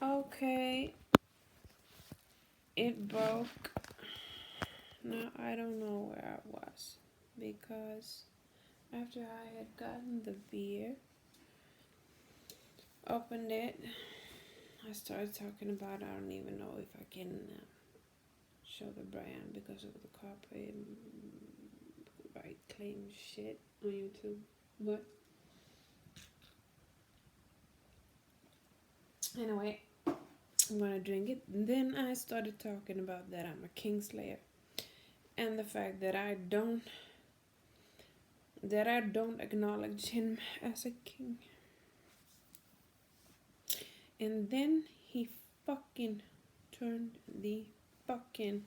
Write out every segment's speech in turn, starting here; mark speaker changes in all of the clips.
Speaker 1: Okay, it broke. Now I don't know where I was because after I had gotten the beer, opened it, I started talking about I don't even know if I can show the brand because of the copyright claim shit on YouTube. But anyway, I'm gonna drink it. And then I started talking about that I'm a Kingslayer and the fact that I don't acknowledge him as a king. And then he fucking turned the fucking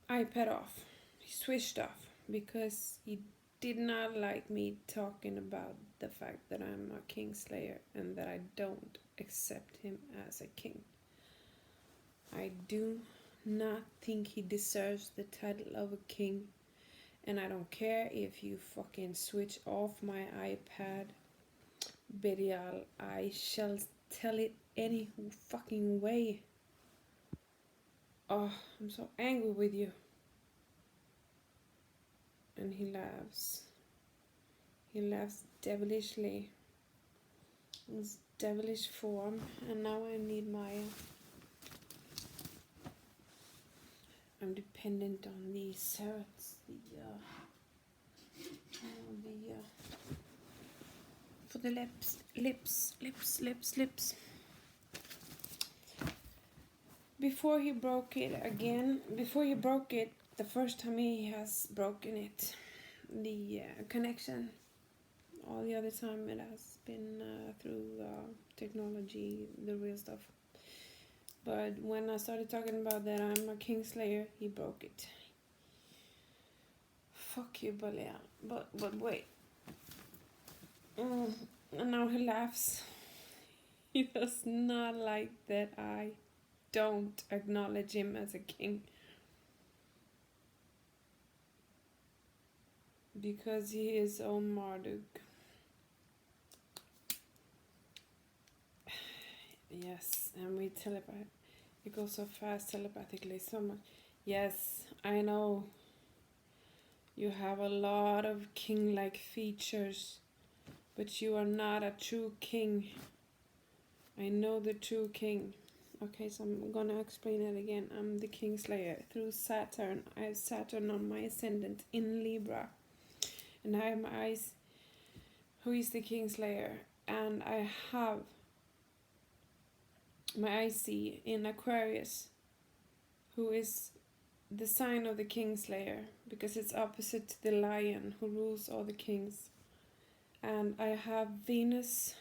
Speaker 1: iPad off. He switched off because he did not like me talking about the fact that I'm a Kingslayer and that I don't accept him as a king. I do not think he deserves the title of a king, and I don't care if you fucking switch off my iPad, Belial. I shall tell it any fucking way. Oh, I'm so angry with you. And he laughs. He laughs devilishly. His devilish form. And now I need my... I'm dependent on these certs. For the lips. Before he broke it the first time he has broken it, the connection, all the other time it has been through technology, the real stuff. But when I started talking about that I'm a Kingslayer, he broke it. Fuck you, Belial. But wait. And now he laughs. He does not like that I don't acknowledge him as a king. Because he is on Marduk. Yes, and we telepath. It goes so fast telepathically, so much. Yes, I know. You have a lot of king-like features, but you are not a true king. I know the true king. Okay, so I'm gonna explain it again. I'm the Kingslayer through Saturn. I have Saturn on my ascendant in Libra. And I have my eyes, who is the Kingslayer. And I have my IC in Aquarius, who is the sign of the Kingslayer, because it's opposite to the lion who rules all the kings. And I have Venus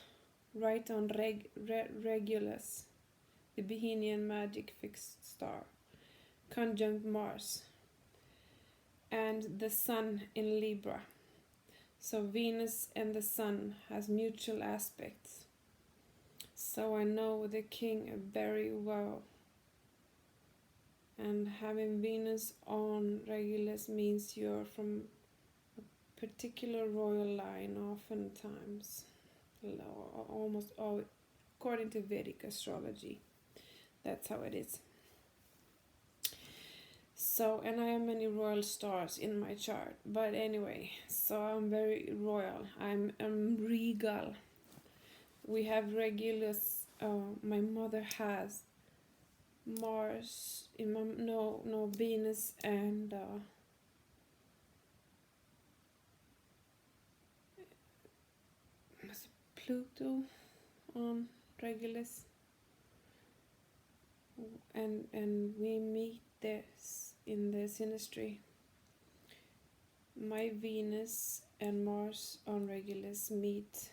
Speaker 1: right on Regulus, the Bohemian magic fixed star, conjunct Mars, and the Sun in Libra. So Venus and the Sun has mutual aspects. So I know the king very well. And having Venus on Regulus means you're from a particular royal line oftentimes. Almost all, according to Vedic astrology. That's how it is. So, and I have many royal stars in my chart. But anyway, so I'm very royal. I'm regal. We have Regulus. My mother has Mars in my Venus and Pluto on Regulus, and we meet this in the synastry. My Venus and Mars on Regulus meet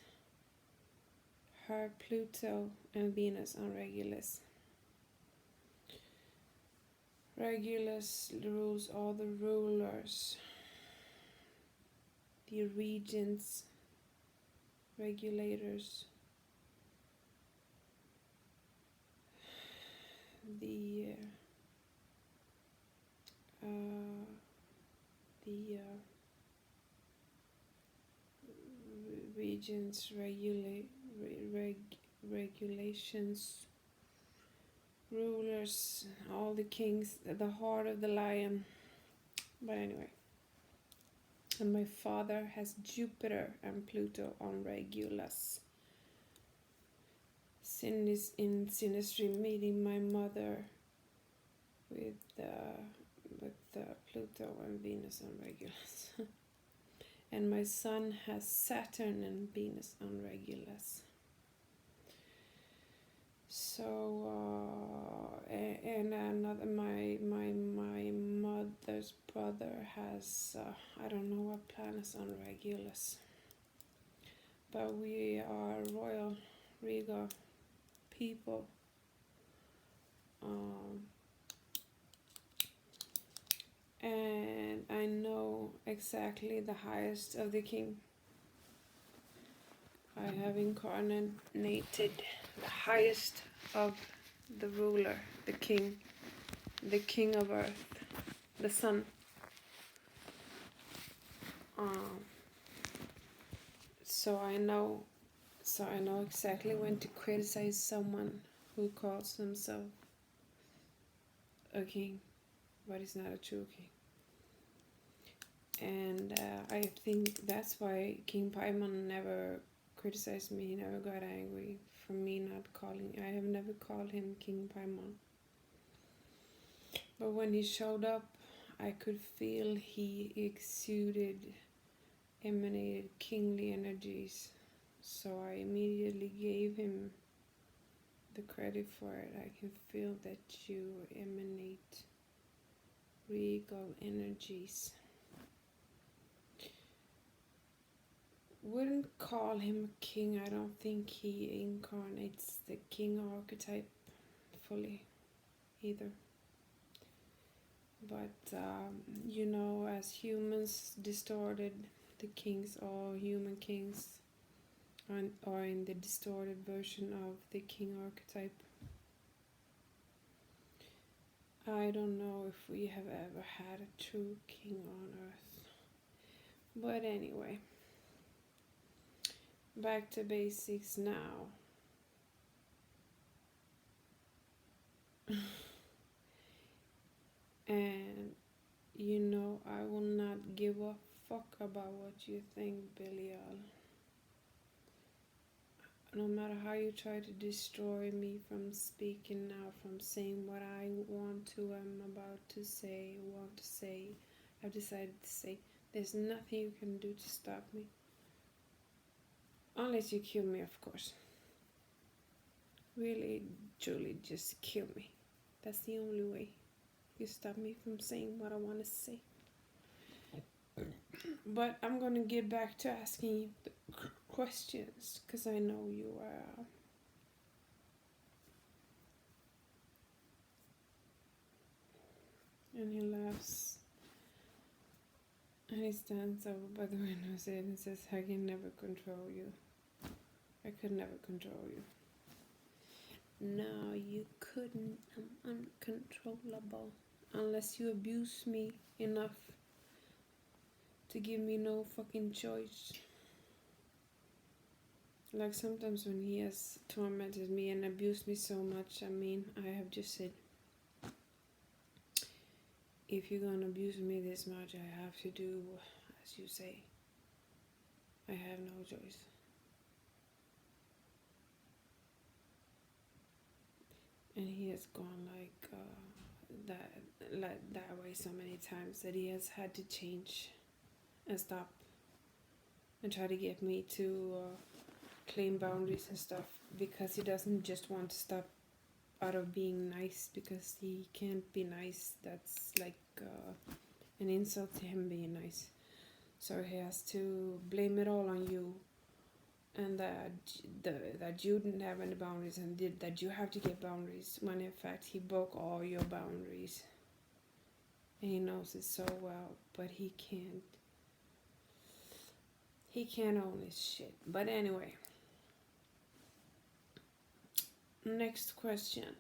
Speaker 1: her Pluto and Venus on Regulus. Regulus rules all the rulers, the regents, regulators, the regents, regulations, rulers, all the kings, the heart of the lion. But anyway, and my father has Jupiter and Pluto on Regulus. Sin is in synastry, meeting my mother with Pluto and Venus on Regulus. And my son has Saturn and Venus on Regulus. So and another my mother's brother has I don't know what planets on Regulus, but we are royal, regal people. And I know exactly the highest of the king. I have incarnated the highest of the ruler, the king of earth, the sun. So I know exactly when to criticize someone who calls himself a king, but he's not a true king. And I think that's why King Paimon never criticized me. He never got angry for me not calling. I have never called him King Paimon. But when he showed up, I could feel he emanated kingly energies. So I immediately gave him the credit for it. I can feel that you emanate regal energies. Wouldn't call him a king. I don't think he incarnates the king archetype fully either. But as humans distorted, the kings, all human kings are in the distorted version of the king archetype. I don't know if we have ever had a true king on earth. But anyway, back to basics now. And I will not give a fuck about what you think, Belial. No matter how you try to destroy me from speaking now, from saying what I want to, I'm about to say, I've decided to say, there's nothing you can do to stop me. Unless you kill me, of course. Really, truly, just kill me. That's the only way you stop me from saying what I want to say. But I'm gonna get back to asking you the questions, because I know you are. And he laughs. And he stands over by the window and says, I can never control you. I could never control you. No, you couldn't. I'm uncontrollable. Unless you abuse me enough to give me no fucking choice. Like sometimes when he has tormented me and abused me so much, I have just said, if you're gonna abuse me this much, I have to do as you say. I have no choice. And he has gone that way so many times that he has had to change and stop and try to get me to claim boundaries and stuff, because he doesn't just want to stop out of being nice, because he can't be nice. That's like an insult to him being nice. So he has to blame it all on you, and that you didn't have any boundaries, and that you have to get boundaries, when in fact he broke all your boundaries. And he knows it so well, but he can't own his shit. But anyway, next question.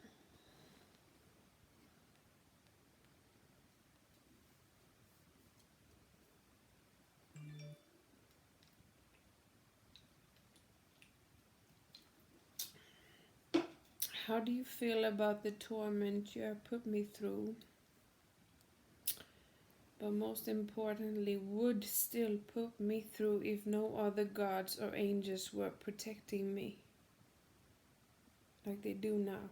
Speaker 1: How do you feel about the torment you have put me through? But most importantly, would still put me through if no other gods or angels were protecting me. Like they do now.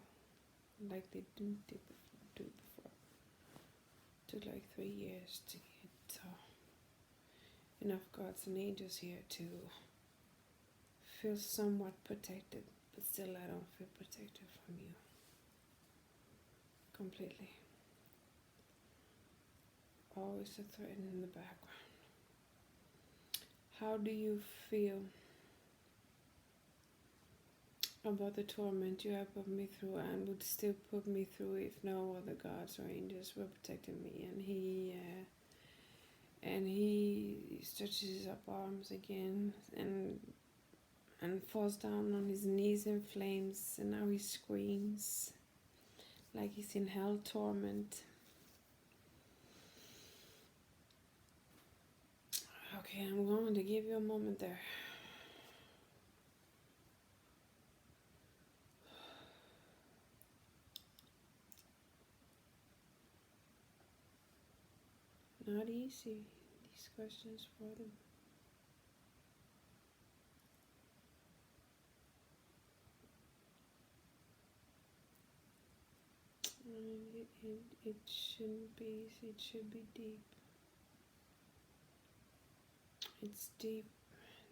Speaker 1: Like they didn't do before. It took like 3 years to get enough gods and angels here to feel somewhat protected. But still I don't feel protected from you. Completely. Always a threat in the background. How do you feel about the torment you have put me through and would still put me through if no other gods or angels were protecting me? And he stretches up arms again and falls down on his knees in flames, and now he screams like he's in hell torment. Okay, I'm going to give you a moment there. Not easy, these questions for them. It shouldn't be easy, it should be deep. It's deep,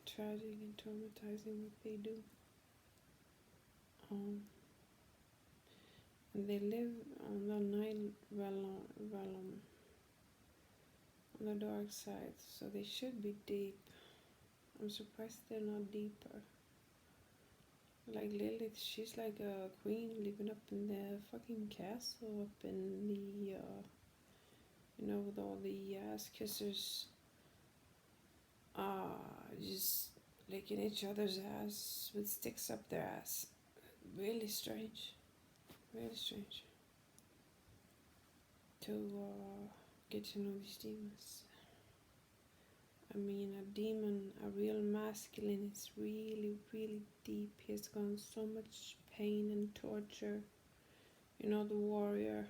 Speaker 1: tragic and traumatizing what they do. And they live on the night realm, on the dark side, so they should be deep. I'm surprised they're not deeper. Like Lilith, she's like a queen living up in the fucking castle, up in the, with all the ass kissers, just licking each other's ass with sticks up their ass. Really strange. Really strange. To get to know these demons. I mean, a demon, a real masculine, is really, really deep. He has gone so much pain and torture. You know, the warrior,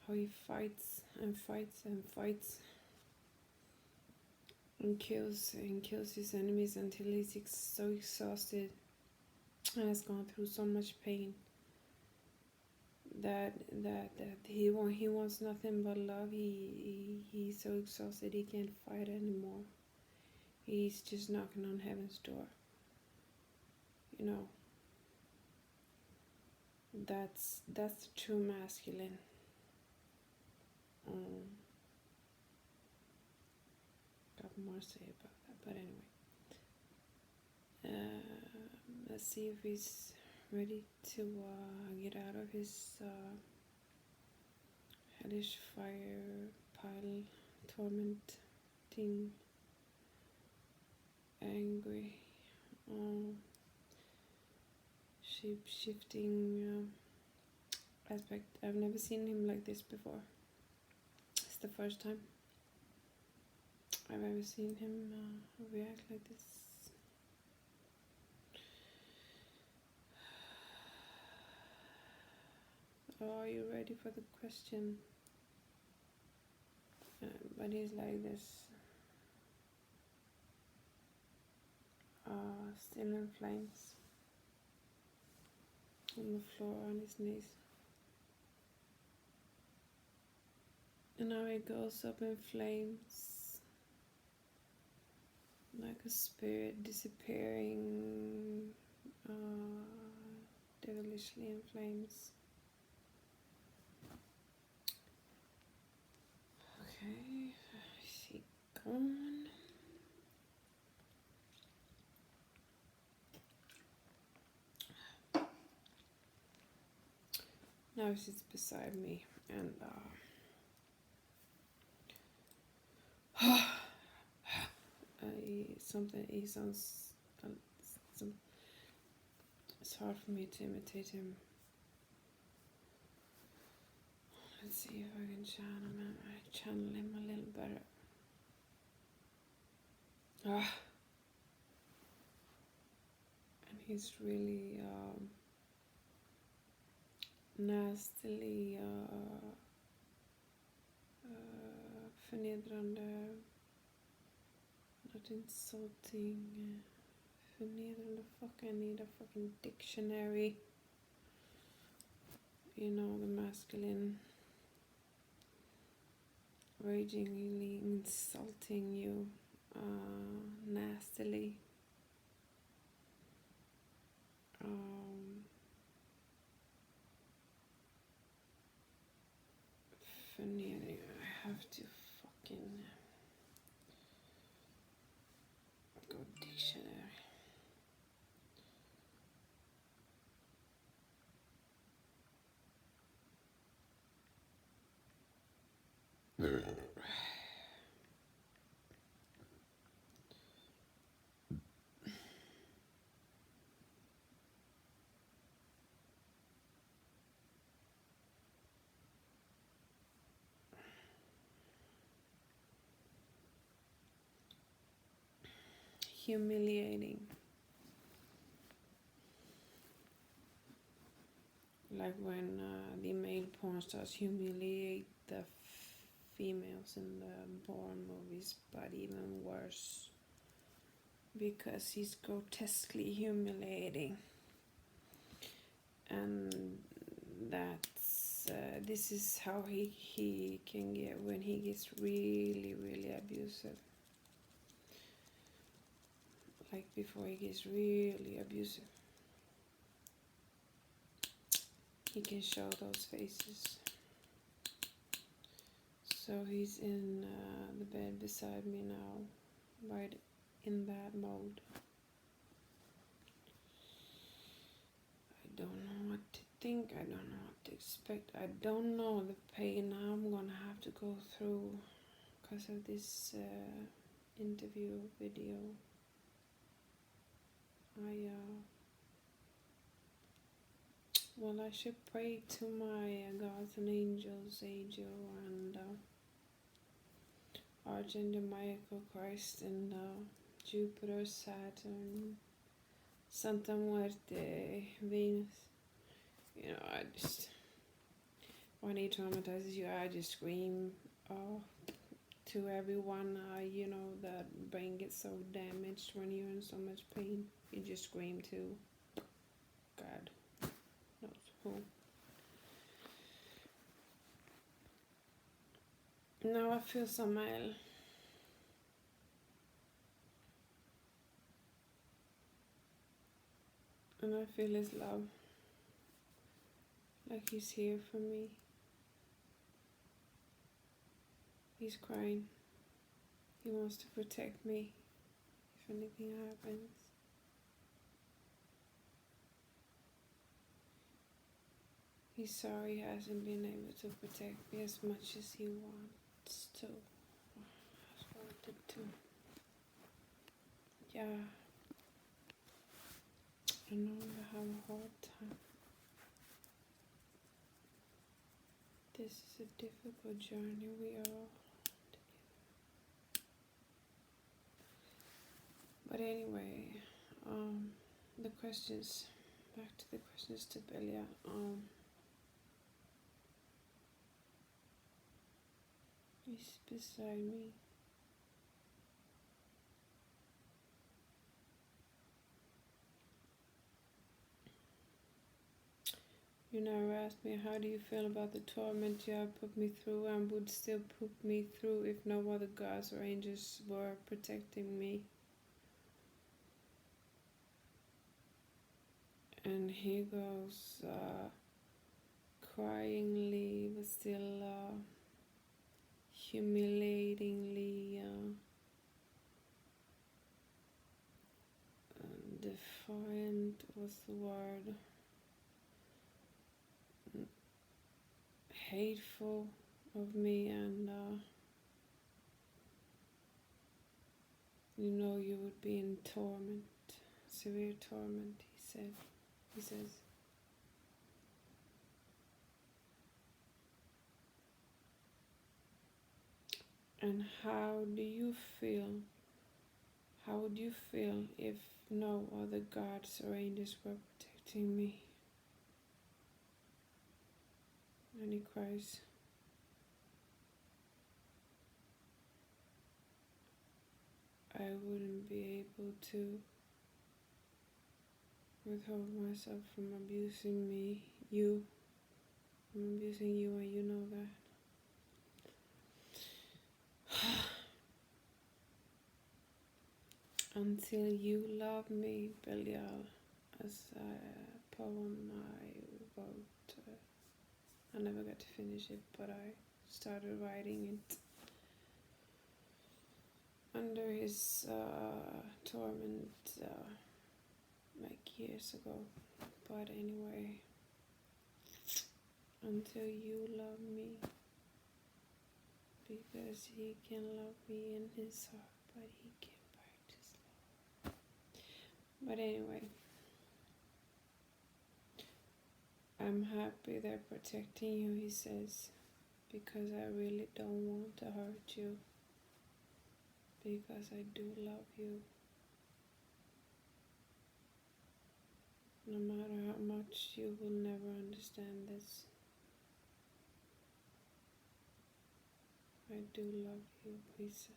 Speaker 1: how he fights and fights and fights and kills his enemies until he's so exhausted and has gone through so much pain that he wants nothing but love. He's so exhausted he can't fight anymore. He's just knocking on heaven's door. You know, that's the true masculine. Got more to say about that, but anyway, let's see if he's ready to get out of his hellish fire pile, tormenting, angry, shape-shifting aspect. I've never seen him like this before. It's the first time I've ever seen him react like this. Are you ready for the question? But he's like this, still in flames, on the floor on his knees. And now he goes up in flames, like a spirit disappearing, devilishly in flames. Okay, is he gone? Now he sits beside me and he sounds it's hard for me to imitate him. Let's see if I can channel him a little better. And he's really nastily förnedrande, not insulting, förnedrande, fuck, I need a fucking dictionary. You know, the masculine ragingly insulting you nastily. Förnedring, I have to fucking go dictionary. Humiliating. Like when the male porn stars humiliate the females in the porn movies, but even worse, because he's grotesquely humiliating. And that's this is how he can get when he gets really, really abusive. Like before he gets really abusive, he can show those faces. So he's in the bed beside me now, right in that mode. I don't know what to think, I don't know what to expect, I don't know the pain I'm gonna have to go through because of this interview video. I should pray to my gods and angels, Angel and Archangel Michael, Christ, and Jupiter, Saturn, Santa Muerte, Venus. You know, I just, when he traumatizes you, I just scream to everyone. You know, that brain gets so damaged when you're in so much pain. You just scream to God knows who. Now I feel so male. And I feel his love. Like he's here for me. He's crying. He wants to protect me if anything happens. He's sorry he hasn't been able to protect me as much as he wants to. Has wanted to. Yeah. I know I have a hard time. This is a difficult journey we are all together. But anyway, the questions, back to the questions to Belial. He's beside me. You never asked me, how do you feel about the torment you have put me through and would still put me through if no other gods or angels were protecting me? And he goes, cryingly, but still humiliatingly, defiant, what's the word? Hateful of me, and you know you would be in torment, severe torment, he says. And how do you feel? How would you feel if no other gods or angels were protecting me? And he cries. I wouldn't be able to withhold myself from abusing you. I'm abusing you, and you know that. Until you love me, Belial, as a poem I wrote. I never got to finish it, but I started writing it under his torment like years ago. But anyway, until you love me, because he can love me in his heart, but he can't practice love. But anyway, I'm happy they're protecting you, he says, because I really don't want to hurt you, because I do love you. No matter how much you will never understand this, I do love you, he says.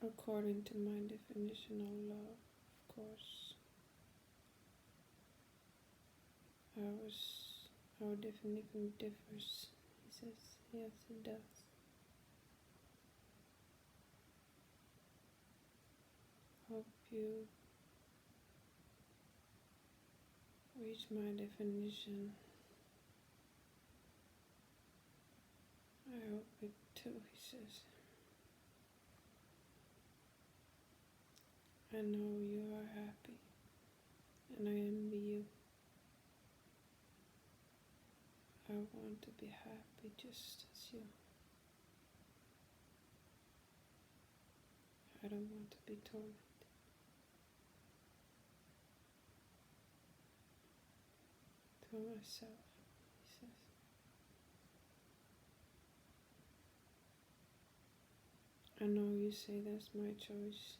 Speaker 1: According to my definition of love, of course, our definition differs, he says. Yes, it does. Hope you reach my definition. I hope it too, he says. I know you are happy, and I envy you. I want to be happy just as you. I don't want to be tormented. To myself, he says. I know you say that's my choice,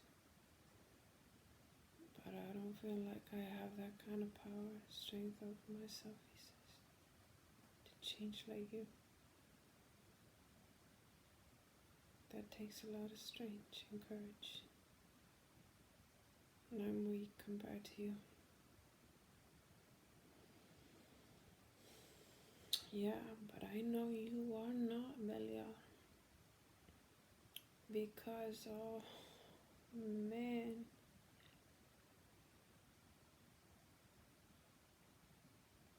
Speaker 1: but I don't feel like I have that kind of power, strength over myself, he says, to change like you. That takes a lot of strength and courage, and I'm weak compared to you. Yeah, but I know you are not, Belial, because, oh man,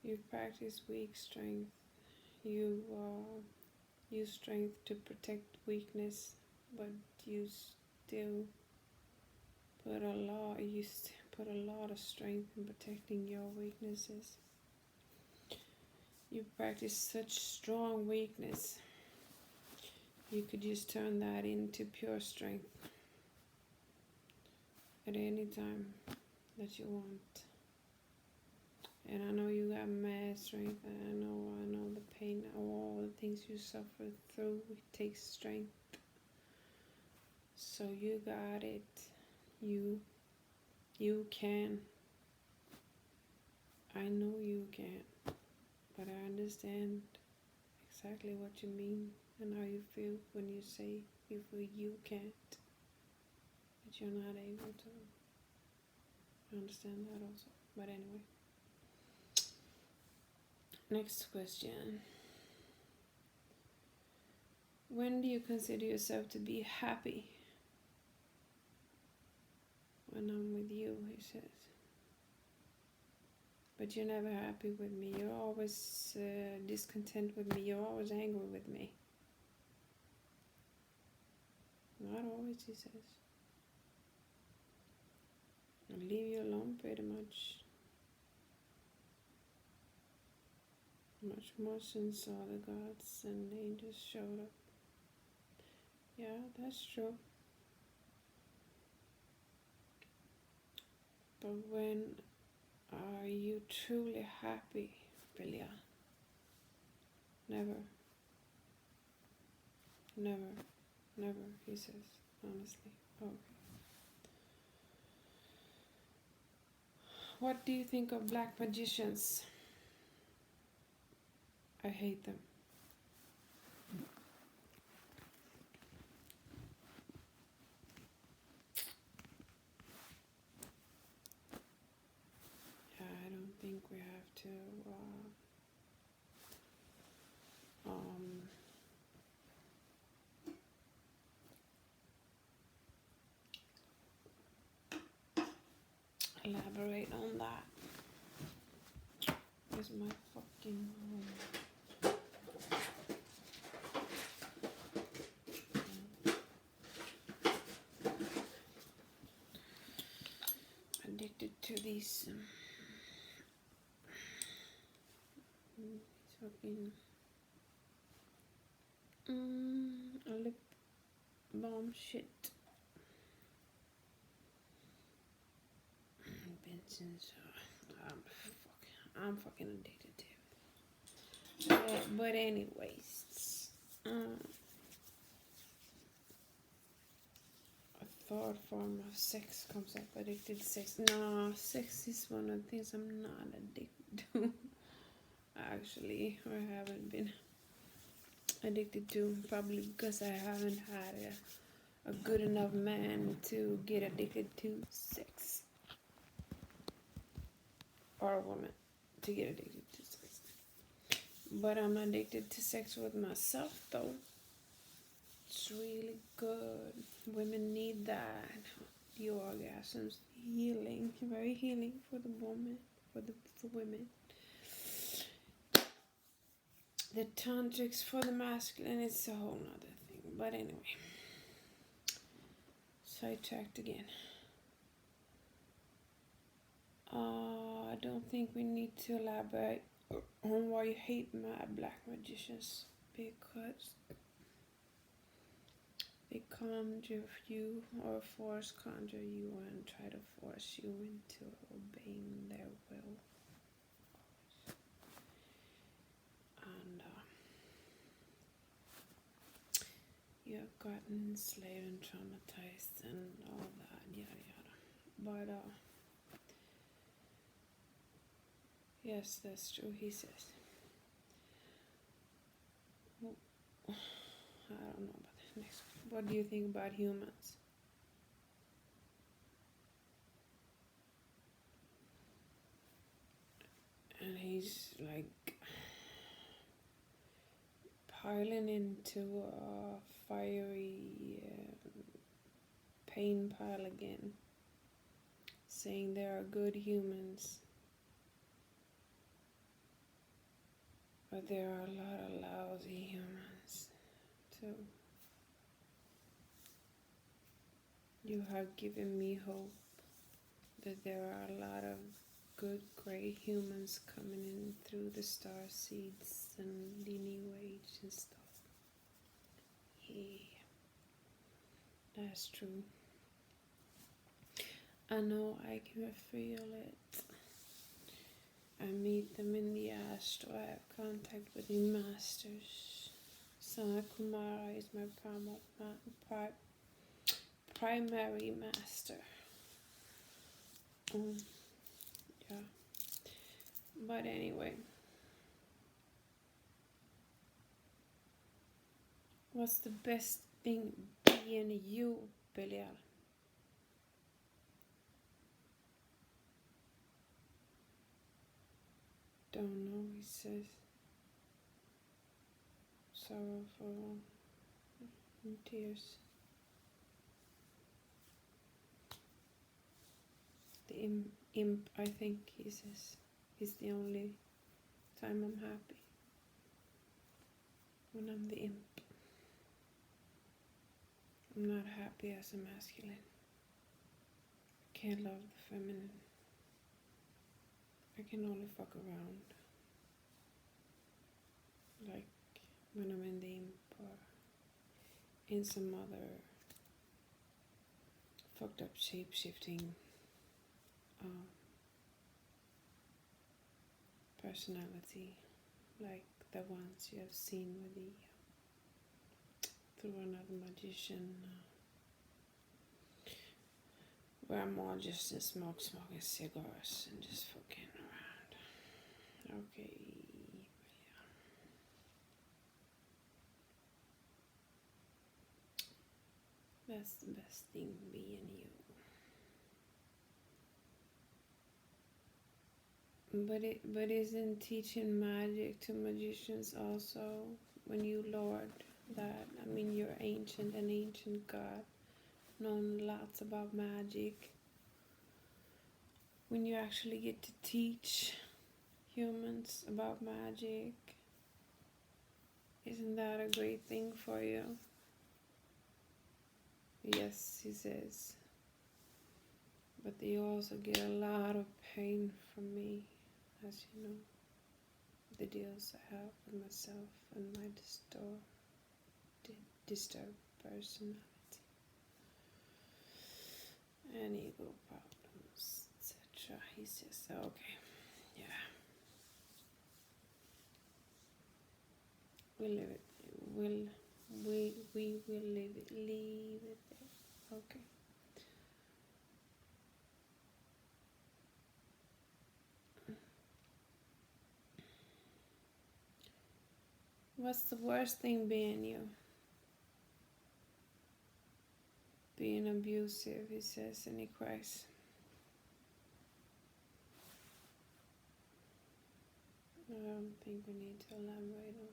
Speaker 1: you practice weak strength. You use strength to protect weakness, but you still put a lot of strength in protecting your weaknesses. You practice such strong weakness. You could just turn that into pure strength at any time that you want. And I know you got mad strength, and I know the pain, all the things you suffer through, it takes strength. So you got it. You can. I know you can. But I understand exactly what you mean and how you feel when you say you feel you can't, but you're not able to. I understand that also. But anyway. Next question. When do you consider yourself to be happy? When I'm with you, he says. But you're never happy with me. You're always discontent with me. You're always angry with me. Not always, he says. I leave you alone pretty much. Much more since all the gods and angels showed up. Yeah, that's true. But when are you truly happy, Belial? Never. Never. Never, he says, honestly. Okay. What do you think of black magicians? I hate them. Yeah, I don't think we have to elaborate on that. Where's my fucking addicted to these fucking lip balm shit. Benson's I'm fucking addicted to it. But anyways, a third form of sex comes up. Addicted to sex. No, sex is one of the things I'm not addicted to. Actually, or haven't been addicted to, probably because I haven't had a good enough man to get addicted to sex, or a woman to get addicted to sex. But I'm addicted to sex with myself though. It's really good. Women need that. The orgasms, healing, very healing for the woman, for women. The tantrics for the masculine, it's a whole nother thing. But anyway, sidetracked again. I don't think we need to elaborate on why you hate black magicians, because they conjure you or force conjure you and try to force you into obeying their will. And you have gotten enslaved and traumatized and all that, yada yada. But yes, that's true, he says. Well, I don't know about the next one. What do you think about humans? And he's like piling into a fiery pain pile again, saying there are good humans, but there are a lot of lousy humans too. You have given me hope that there are a lot of good grey humans coming in through the star seeds and the new age and stuff. Yeah, that's true. I know, I can feel it. I meet them in the astral. I have contact with the masters. Sana Kumara is my primary master. Yeah. But anyway, what's the best thing being you, Belial? Don't know, he says. Sorrowful and tears. The imp, I think he says, is the only time I'm happy. When I'm the imp. I'm not happy as a masculine. I can't love the feminine. I can only fuck around. Like when I'm in the imp or in some other fucked up shape-shifting personality, like the ones you have seen with the through another magician where I'm all just in smoking cigars and just fucking around. Okay. That's the best thing being you. But isn't teaching magic to magicians also when you lord that? I mean, you're an ancient god, known lots about magic. When you actually get to teach humans about magic, isn't that a great thing for you? Yes, he says. But you also get a lot of pain from me, as you know. The deals I have with myself and my disturbed personality. And ego problems, etc. He says, okay, yeah. We'll leave it. We will leave it there. Okay. What's the worst thing being you? Being abusive, he says, and he cries. I don't think we need to elaborate on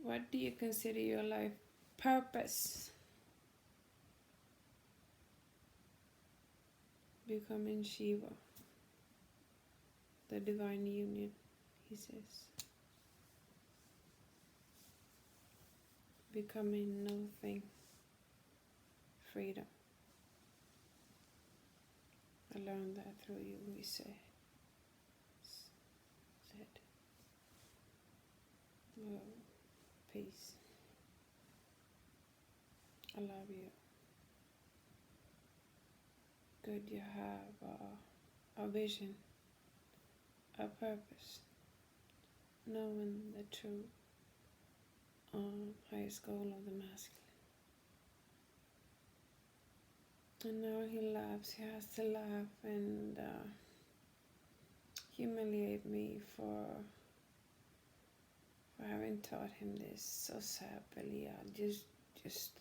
Speaker 1: that. What do you consider your life purpose? Becoming Shiva, the divine union, he says. Becoming nothing. Freedom. I learned that through you, we said. Well, peace. I love you. Good you have a vision, a purpose, knowing the true highest goal of the masculine. And now he laughs. He has to laugh and humiliate me for having taught him this. So sad, Belial. Just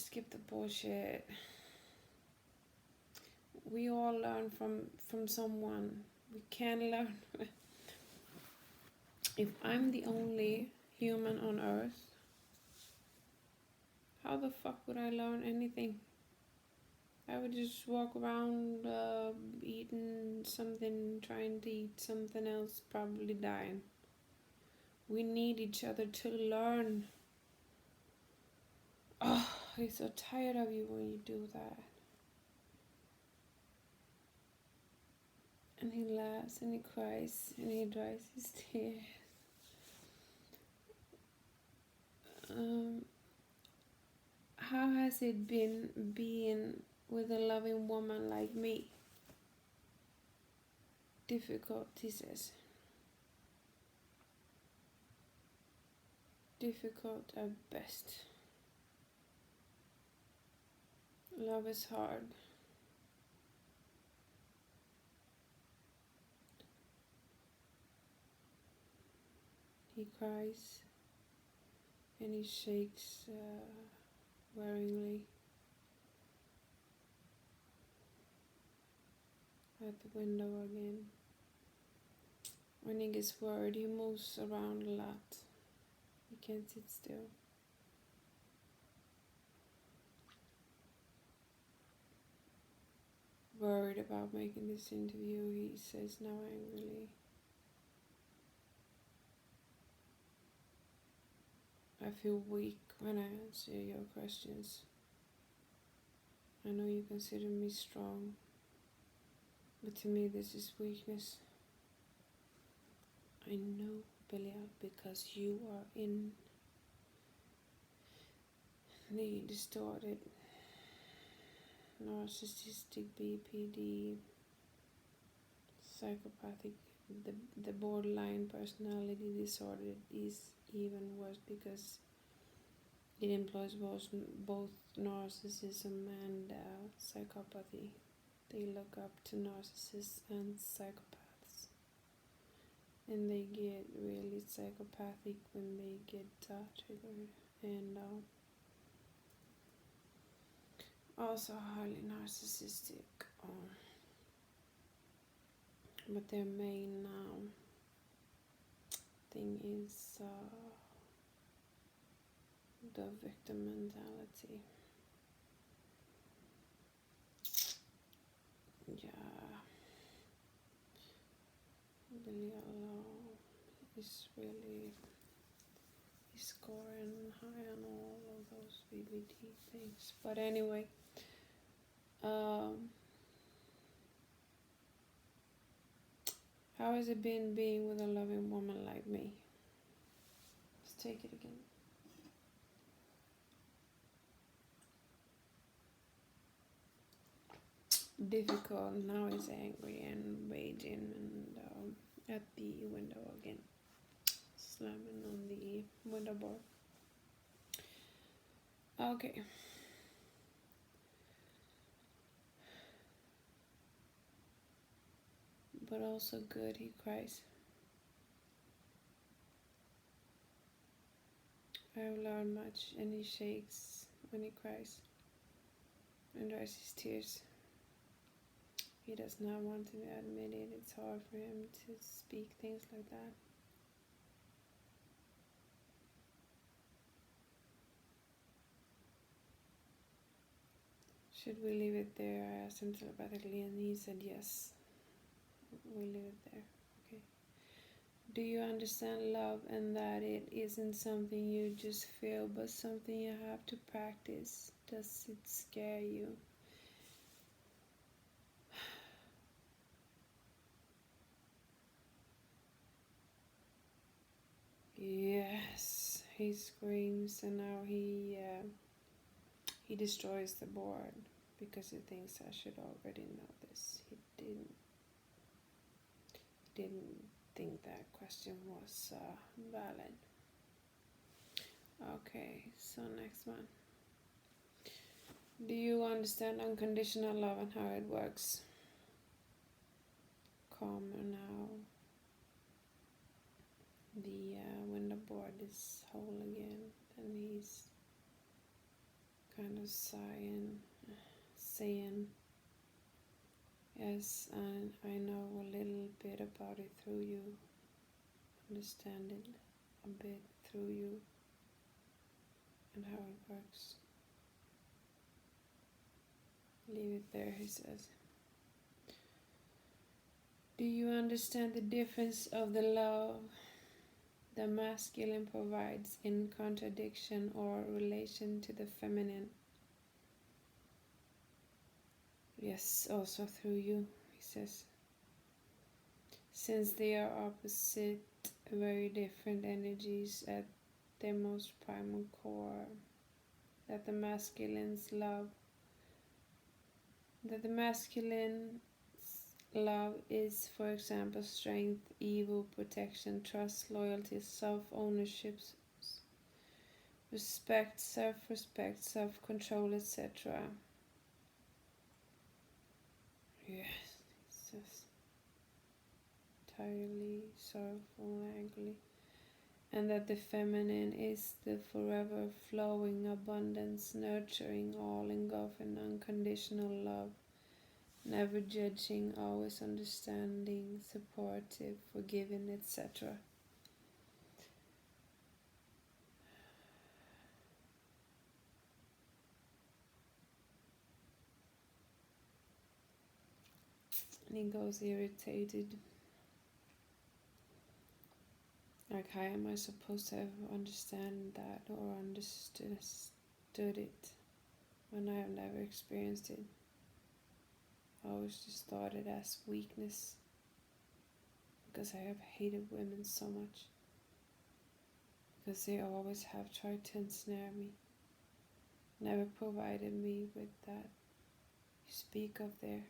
Speaker 1: skip the bullshit. We all learn from someone. We can learn. If I'm the only human on earth, how the fuck would I learn anything? I would just walk around eating something, trying to eat something else, probably dying. We need each other to learn. Oh, I'm so tired of you when you do that. And he laughs and he cries and he dries his tears. How has it been being with a loving woman like me? Difficult, he says. Difficult at best. Love is hard. He cries and he shakes worryingly at the window again. When he gets worried, he moves around a lot. He can't sit still. Worried about making this interview, he says now angrily. I feel weak when I answer your questions. I know you consider me strong, but to me this is weakness. I know, Belial, because you are in the distorted, narcissistic, BPD, psychopathic, the borderline personality disorder is even worse because It employs both narcissism and psychopathy. They look up to narcissists and psychopaths, and they get really psychopathic when they get triggered, and also highly narcissistic. But their main thing is the victim mentality. Yeah, Belial is really scoring high on all of those BBD things. But anyway, how has it been being with a loving woman like me? Let's take it again. Difficult. Now he's angry and raging and at the window again, slamming on the window board. Okay. But also good, he cries. I have learned much, and he shakes when he cries and dries his tears. He does not want to admit it. It's hard for him to speak things like that. Should we leave it there? I asked him telepathically, and he said yes. We'll leave it there. Okay. Do you understand love and that it isn't something you just feel, but something you have to practice? Does it scare you? Yes, he screams, and now he destroys the board because he thinks I should already know this. He didn't think that question was valid. Okay, so next one. Do you understand unconditional love and how it works? Calmer now. The window board is whole again, and he's kind of sighing, saying, yes, and I know a little bit about it through you. Understand it a bit through you and how it works. Leave it there, he says. Do you understand the difference of the love the masculine provides in contradiction or relation to the feminine? Yes, also through you, he says. Since they are opposite, very different energies at their most primal core, that the masculine love is, for example, strength, evil, protection, trust, loyalty, self-ownership, respect, self-respect, self-control, etc. Yes, it's just entirely sorrowful, angry. And that the feminine is the forever flowing abundance, nurturing, all engulfing, unconditional love, never judging, always understanding, supportive, forgiving, etc. And he goes irritated. Like, how am I supposed to ever understand that or understood it when I have never experienced it? I always just thought it as weakness because I have hated women so much. Because they always have tried to ensnare me, never provided me with that you speak of there.